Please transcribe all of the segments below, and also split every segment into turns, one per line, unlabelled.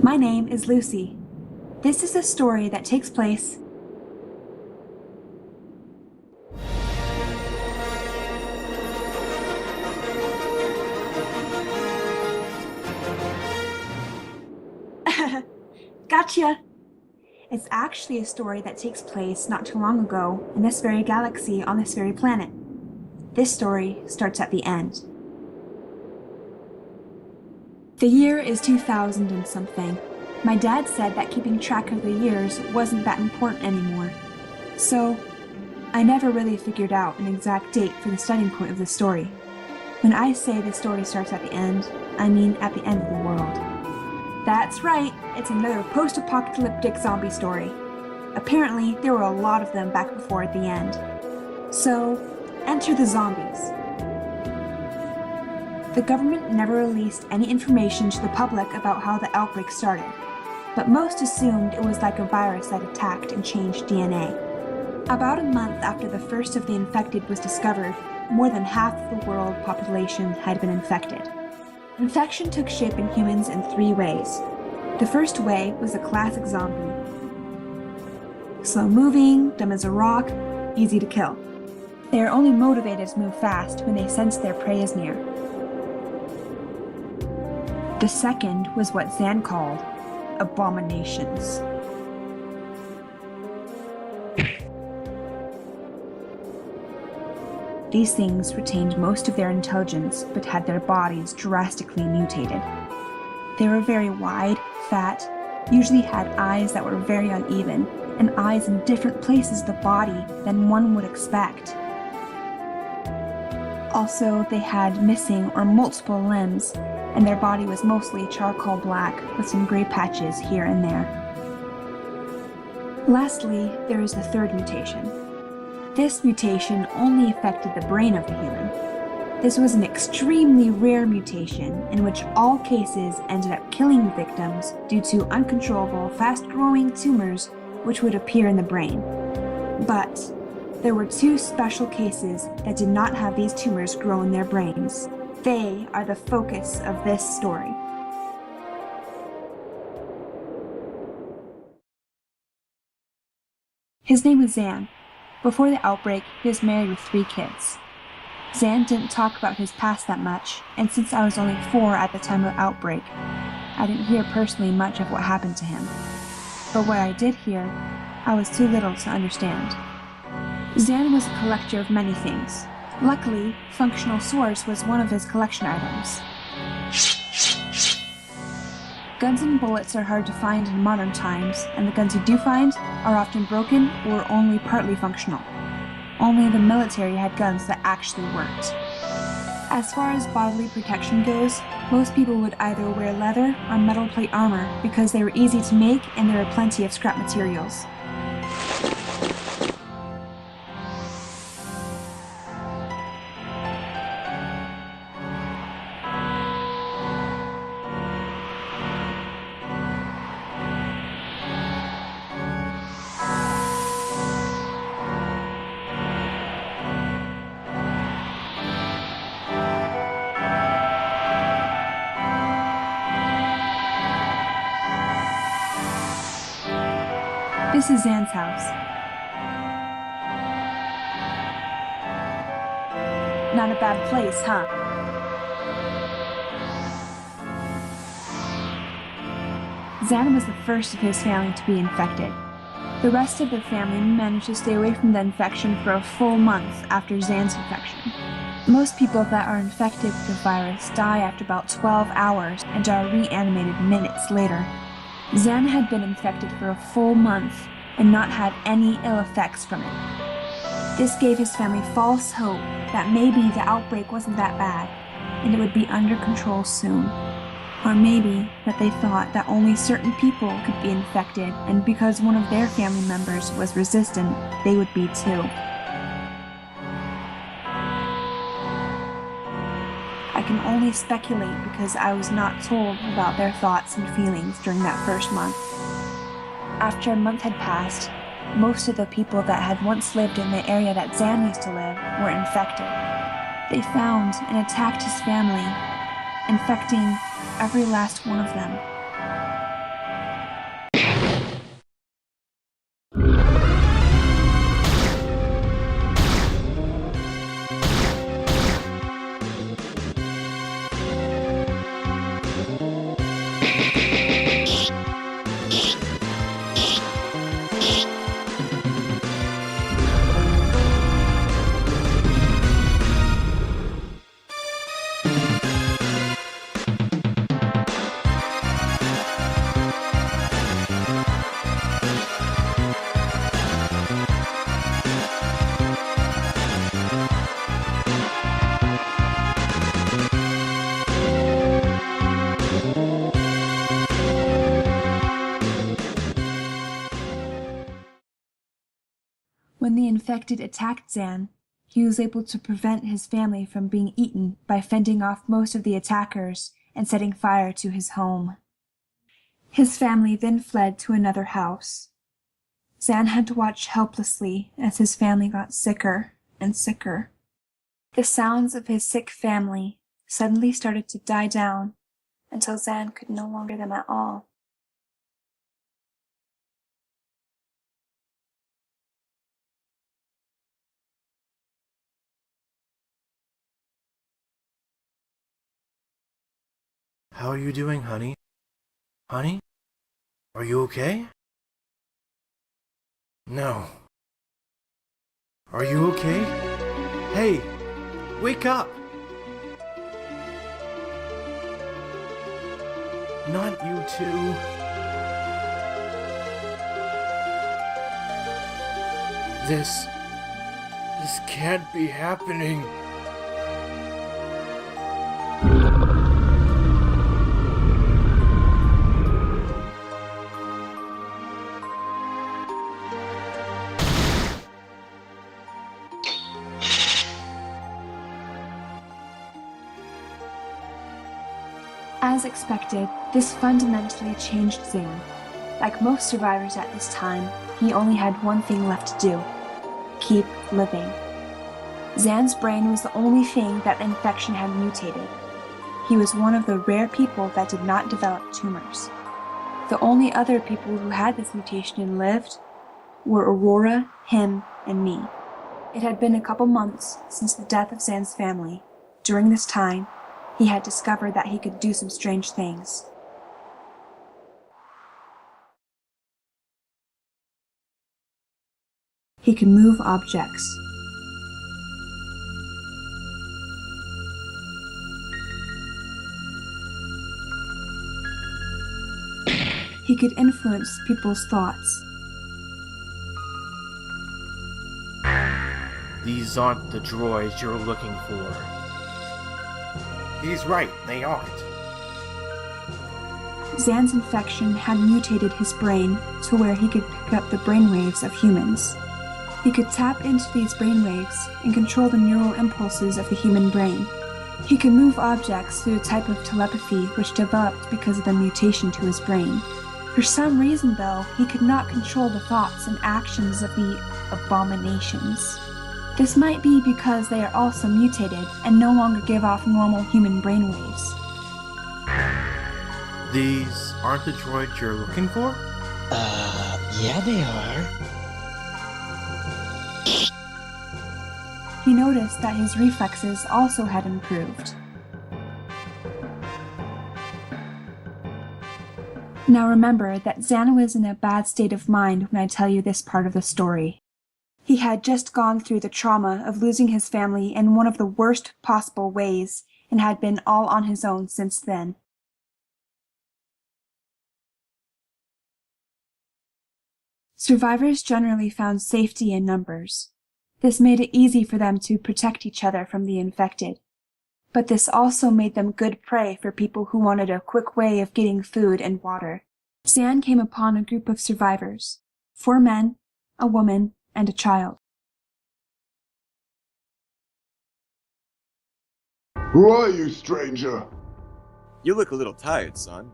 My name is Lucy. This is a story that takes place Gotcha! It's actually a story that takes place not too long ago in this very galaxy on this very planet. This story starts at the end. The year is 2000 and something. My dad said that keeping track of the years wasn't that important anymore. So, I never really figured out an exact date for the starting point of the story. When I say the story starts at the end, I mean at the end of the world. That's right, it's another post-apocalyptic zombie story. Apparently, there were a lot of them back before the end. So, enter the zombies. The government never released any information to the public about how the outbreak started, but most assumed it was like a virus that attacked and changed DNA. About a month after the first of the infected was discovered, more than half of the world population had been infected. Infection took shape in humans in three ways. The first way was a classic zombie. Slow-moving, dumb as a rock, easy to kill. They are only motivated to move fast when they sense their prey is near. The second was what Zan called abominations. These things retained most of their intelligence, but had their bodies drastically mutated. They were very wide, fat, usually had eyes that were very uneven, and eyes in different places of the body than one would expect. Also, they had missing or multiple limbs, and their body was mostly charcoal black with some gray patches here and there. Lastly, there is the third mutation. This mutation only affected the brain of the human. This was an extremely rare mutation in which all cases ended up killing the victims due to uncontrollable, fast-growing tumors which would appear in the brain. But there were two special cases that did not have these tumors grow in their brains. They are the focus of this story. His name was Zan. Before the outbreak, he was married with 3 kids. Zan didn't talk about his past that much, and since I was only 4 at the time of the outbreak, I didn't hear personally much of what happened to him. But what I did hear, I was too little to understand. Zan was a collector of many things. Luckily, functional swords was one of his collection items. Guns and bullets are hard to find in modern times, and the guns you do find are often broken or only partly functional. Only the military had guns that actually worked. As far as bodily protection goes, most people would either wear leather or metal plate armor because they were easy to make and there were plenty of scrap materials. This is Zan's house. Not a bad place, huh? Zan was the first of his family to be infected. The rest of the family managed to stay away from the infection for a full month after Zan's infection. Most people that are infected with the virus die after about 12 hours and are reanimated minutes later. Zan had been infected for a full month and not had any ill effects from it. This gave his family false hope that maybe the outbreak wasn't that bad and it would be under control soon. Or maybe that they thought that only certain people could be infected, and because one of their family members was resistant, they would be too. I can only speculate because I was not told about their thoughts and feelings during that first month. After a month had passed, most of the people that had once lived in the area that Zan used to live were infected. They found and attacked his family, infecting every last one of them. infected attacked Zan, he was able to prevent his family from being eaten by fending off most of the attackers and setting fire to his home. His family then fled to another house. Zan had to watch helplessly as his family got sicker and sicker. The sounds of his sick family suddenly started to die down until Zan could no longer hear them at all.
How are you doing, honey? Honey? Are you okay? No. Are you okay? Hey! Wake up! Not you too. This can't be happening.
As expected, this fundamentally changed Zan. Like most survivors at this time, he only had one thing left to do: keep living. Zan's brain was the only thing that the infection had mutated. He was one of the rare people that did not develop tumors. The only other people who had this mutation and lived were Aurora, him, and me. It had been a couple months since the death of Zan's family. During this time, he had discovered that he could do some strange things. He could move objects. He could influence people's thoughts.
These aren't the droids you're looking for. He's right, they aren't.
Zan's infection had mutated his brain to where he could pick up the brainwaves of humans. He could tap into these brainwaves and control the neural impulses of the human brain. He could move objects through a type of telepathy which developed because of the mutation to his brain. For some reason, though, he could not control the thoughts and actions of the abominations. This might be because they are also mutated and no longer give off normal human brainwaves.
These aren't the droids you're looking for?
Yeah they are.
He noticed that his reflexes also had improved. Now remember that Zan was in a bad state of mind when I tell you this part of the story. He had just gone through the trauma of losing his family in one of the worst possible ways and had been all on his own since then. Survivors generally found safety in numbers. This made it easy for them to protect each other from the infected. But this also made them good prey for people who wanted a quick way of getting food and water. Zan came upon a group of survivors: 4 men, a woman, and a child.
Who are you, stranger?
You look a little tired, son.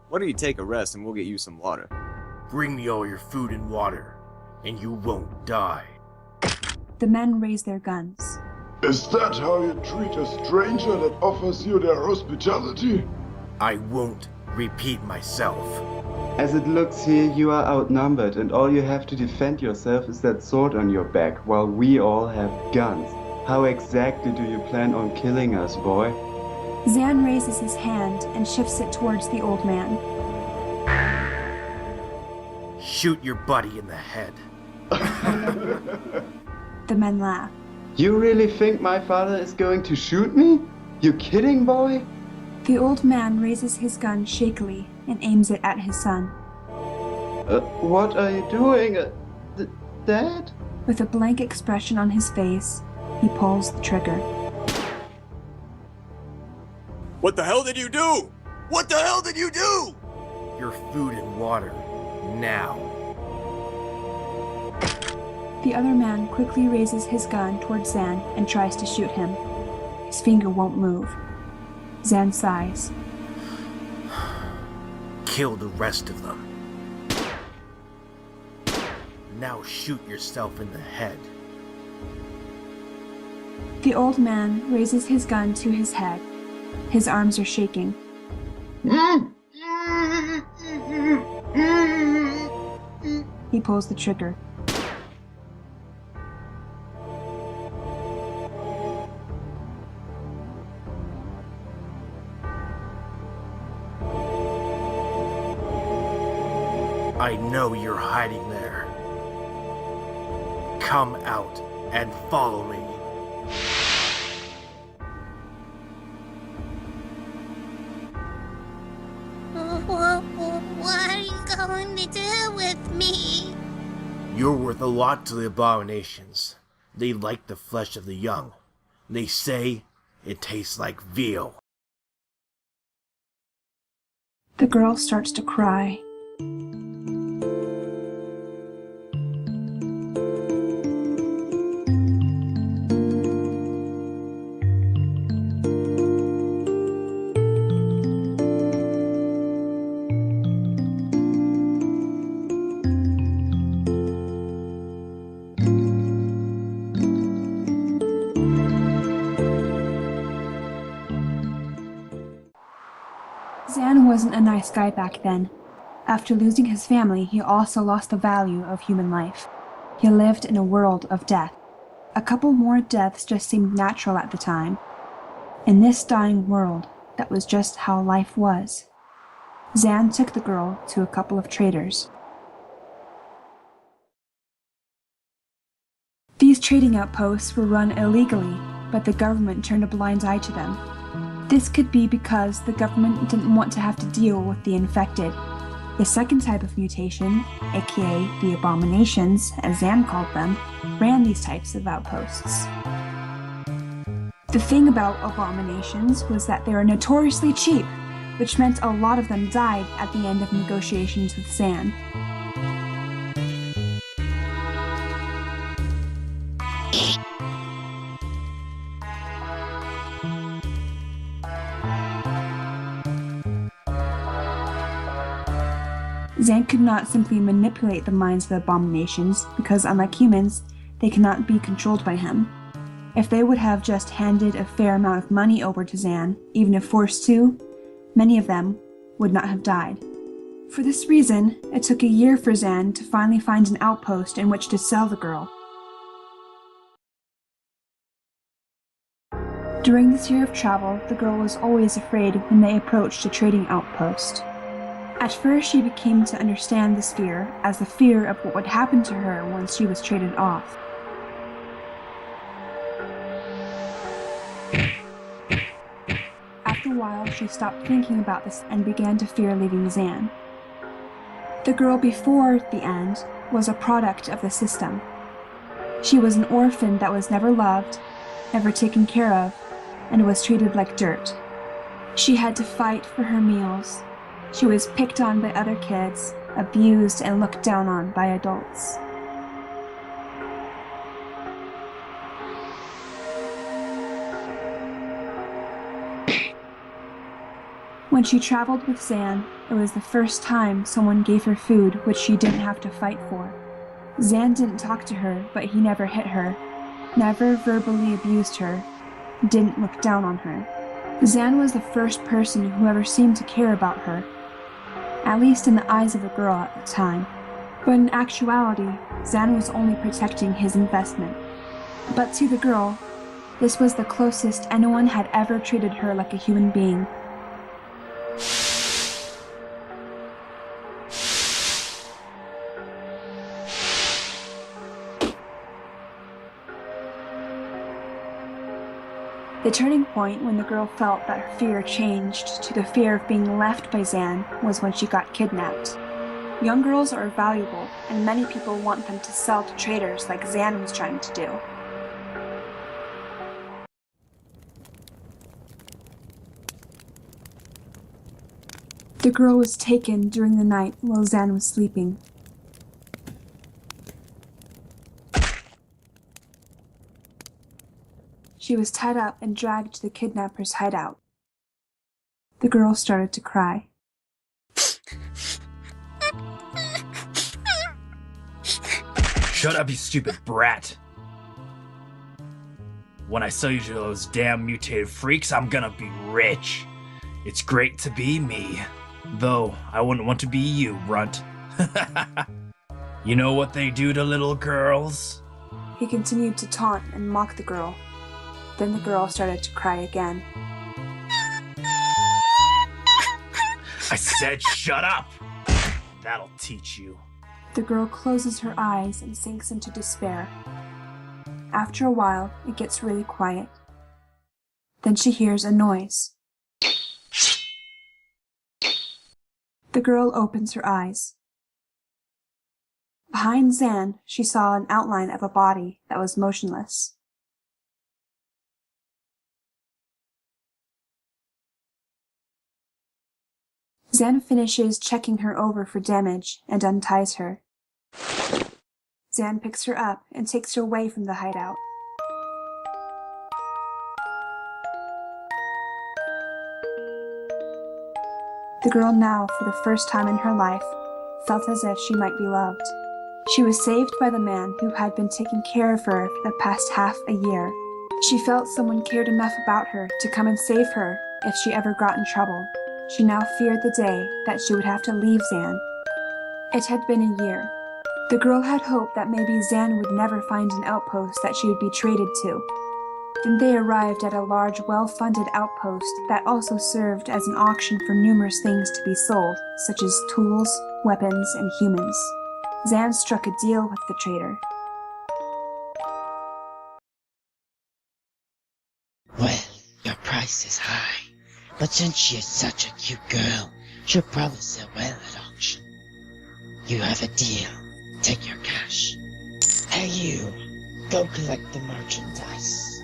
Why don't you take a rest and we'll get you some water?
Bring me all your food and water, and you won't die.
The men raised their guns.
Is that how you treat a stranger that offers you their hospitality?
I won't repeat myself.
As it looks here, you are outnumbered, and all you have to defend yourself is that sword on your back, while we all have guns. How exactly do you plan on killing us, boy?
Zan raises his hand and shifts it towards the old man.
Shoot your buddy in the head.
The men laugh.
You really think my father is going to shoot me? You kidding, boy?
The old man raises his gun shakily and aims it at his son.
What are you doing? Dad?
With a blank expression on his face, he pulls the trigger.
What the hell did you do? What the hell did you do?
Your food and water, now.
The other man quickly raises his gun towards Zan and tries to shoot him. His finger won't move. Zan sighs.
Kill the rest of them. Now shoot yourself in the head.
The old man raises his gun to his head. His arms are shaking. He pulls the trigger.
I know you're hiding there. Come out and follow me.
What are you going to do with me?
You're worth a lot to the abominations. They like the flesh of the young. They say it tastes like veal.
The girl starts to cry. Zan wasn't a nice guy back then. After losing his family, he also lost the value of human life. He lived in a world of death. A couple more deaths just seemed natural at the time. In this dying world, that was just how life was. Zan took the girl to a couple of traders. These trading outposts were run illegally, but the government turned a blind eye to them. This could be because the government didn't want to have to deal with the infected. The second type of mutation, aka the abominations, as Zan called them, ran these types of outposts. The thing about abominations was that they were notoriously cheap, which meant a lot of them died at the end of negotiations with Zan. Zan could not simply manipulate the minds of the abominations because, unlike humans, they cannot be controlled by him. If they would have just handed a fair amount of money over to Zan, even if forced to, many of them would not have died. For this reason, it took a year for Zan to finally find an outpost in which to sell the girl. During this year of travel, the girl was always afraid when they approached a trading outpost. At first, she became to understand this fear as the fear of what would happen to her once she was traded off. After a while, she stopped thinking about this and began to fear leaving Zan. The girl before the end was a product of the system. She was an orphan that was never loved, never taken care of, and was treated like dirt. She had to fight for her meals. She was picked on by other kids, abused and looked down on by adults. When she traveled with Zan, it was the first time someone gave her food which she didn't have to fight for. Zan didn't talk to her, but he never hit her, never verbally abused her, didn't look down on her. Zan was the first person who ever seemed to care about her, at least in the eyes of the girl at the time. But in actuality, Zan was only protecting his investment. But to the girl, this was the closest anyone had ever treated her like a human being. The turning point when the girl felt that her fear changed to the fear of being left by Zan was when she got kidnapped. Young girls are valuable, and many people want them to sell to traders like Zan was trying to do. The girl was taken during the night while Zan was sleeping. She was tied up and dragged to the kidnapper's hideout. The girl started to cry.
Shut up, you stupid brat. When I sell you to those damn mutated freaks, I'm gonna be rich. It's great to be me. Though, I wouldn't want to be you, runt. You know what they do to little girls?
He continued to taunt and mock the girl. Then the girl started to cry again.
I said shut up! That'll teach you.
The girl closes her eyes and sinks into despair. After a while, it gets really quiet. Then she hears a noise. The girl opens her eyes. Behind Zan, she saw an outline of a body that was motionless. Zan finishes checking her over for damage and unties her. Zan picks her up and takes her away from the hideout. The girl now, for the first time in her life, felt as if she might be loved. She was saved by the man who had been taking care of her for the past half a year. She felt someone cared enough about her to come and save her if she ever got in trouble. She now feared the day that she would have to leave Zan. It had been a year. The girl had hoped that maybe Zan would never find an outpost that she would be traded to. Then they arrived at a large, well-funded outpost that also served as an auction for numerous things to be sold, such as tools, weapons, and humans. Zan struck a deal with the trader.
Well, your price is high, but since she is such a cute girl, she'll probably sell well at auction. You have a deal. Take your cash. Hey you, go collect the merchandise.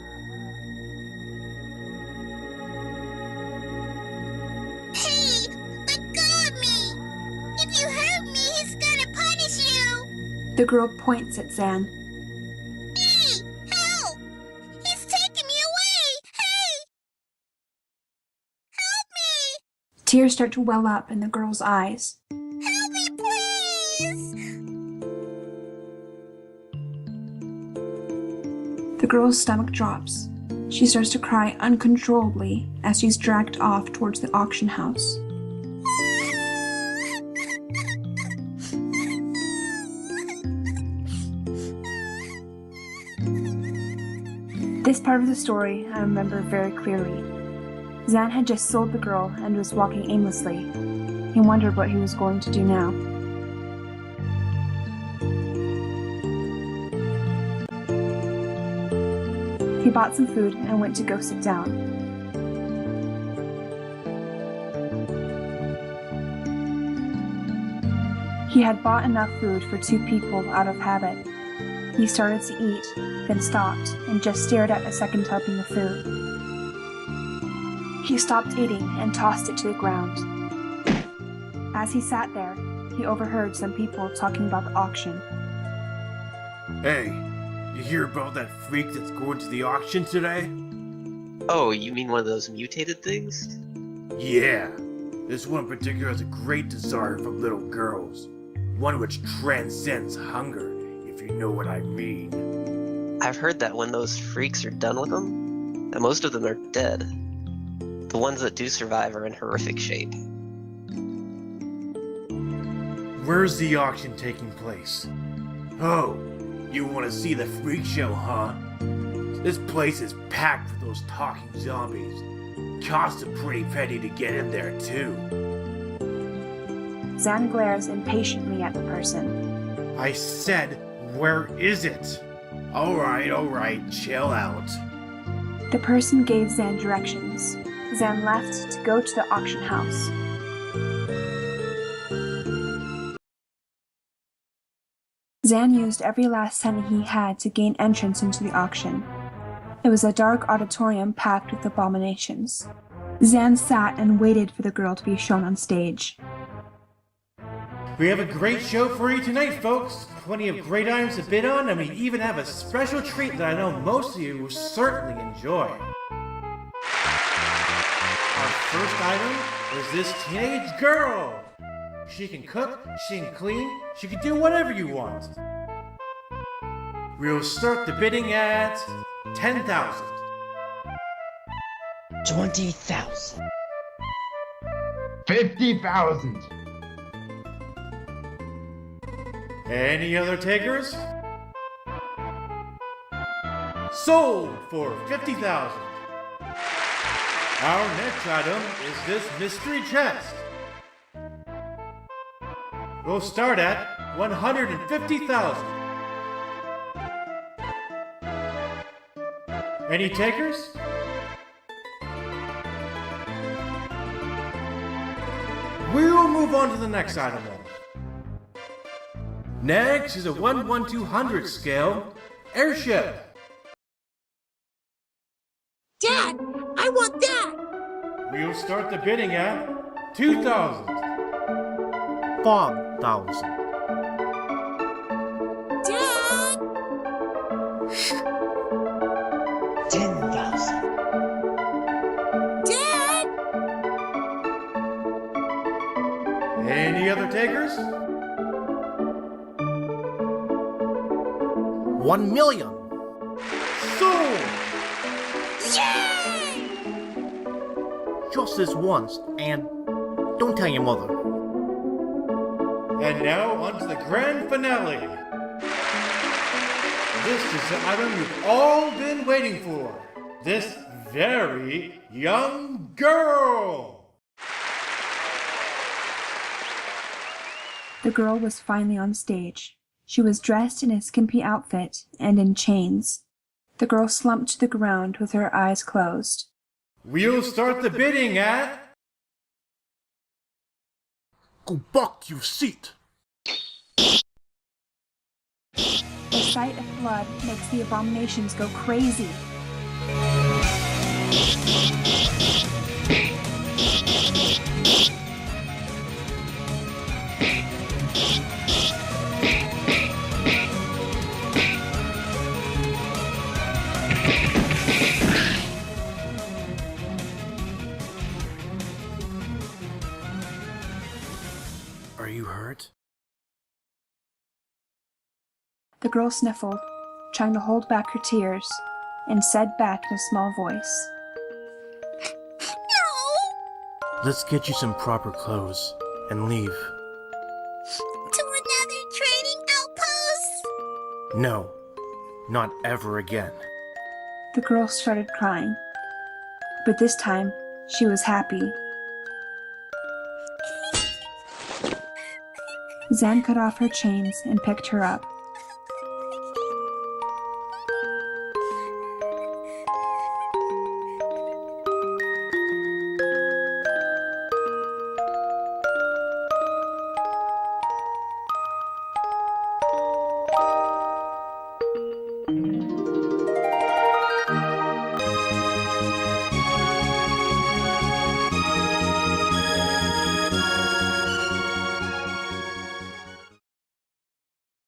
Hey, let go of me! If you hurt me, he's gonna punish you!
The girl points at Zan.
Hey, help! He's taking me away! Hey! Help me!
Tears start to well up in the girl's eyes.
Help me, please!
The girl's stomach drops. She starts to cry uncontrollably as she's dragged off towards the auction house. This part of the story I remember very clearly. Zan had just sold the girl and was walking aimlessly. He wondered what he was going to do now. He bought some food and went to go sit down. He had bought enough food for 2 people out of habit. He started to eat, then stopped and just stared at a second helping of food. He stopped eating and tossed it to the ground. As he sat there, he overheard some people talking about the auction.
Hey, you hear about that freak that's going to the auction today?
Oh, you mean one of those mutated things?
Yeah. This one in particular has a great desire for little girls. One which transcends hunger, if you know what I mean.
I've heard that when those freaks are done with them, that most of them are dead. The ones that do survive are in horrific shape.
Where's the auction taking place? Oh, you want to see the freak show, huh? This place is packed with those talking zombies. Costs a pretty penny to get in there, too.
Zan glares impatiently at the person.
I said, where is it? Alright, chill out.
The person gave Zan directions. Zan left to go to the auction house. Zan used every last cent he had to gain entrance into the auction. It was a dark auditorium packed with abominations. Zan sat and waited for the girl to be shown on stage.
We have a great show for you tonight, folks. Plenty of great items to bid on, and we even have a special treat that I know most of you will certainly enjoy. Our first item is this teenage girl. She can cook, she can clean, she can do whatever you want. We'll start the bidding at 10,000.
20,000.
50,000.
Any other takers? Sold for 50,000. Our next item is this mystery chest. We'll start at 150,000. Any takers? We'll move on to the next item then. Next is a 1/1200 scale airship.
Dad, I want that!
We'll start the bidding at 2,000.
5,000.
Dad!
10,000.
Dad!
Any other takers?
1 million.
Sold!
Yay!
Just this once, and don't tell your mother.
And now on to the grand finale. This is the item you've all been waiting for. This very young girl.
The girl was finally on stage. She was dressed in a skimpy outfit and in chains. The girl slumped to the ground with her eyes closed.
We'll start the bidding at...
Go back your seat.
The sight of blood makes the abominations go crazy.
Are you hurt?
The girl sniffled, trying to hold back her tears, and said back in a small voice,
No!
Let's get you some proper clothes and leave.
To another trading outpost?
No, not ever again.
The girl started crying. But this time, she was happy. Zan cut off her chains and picked her up.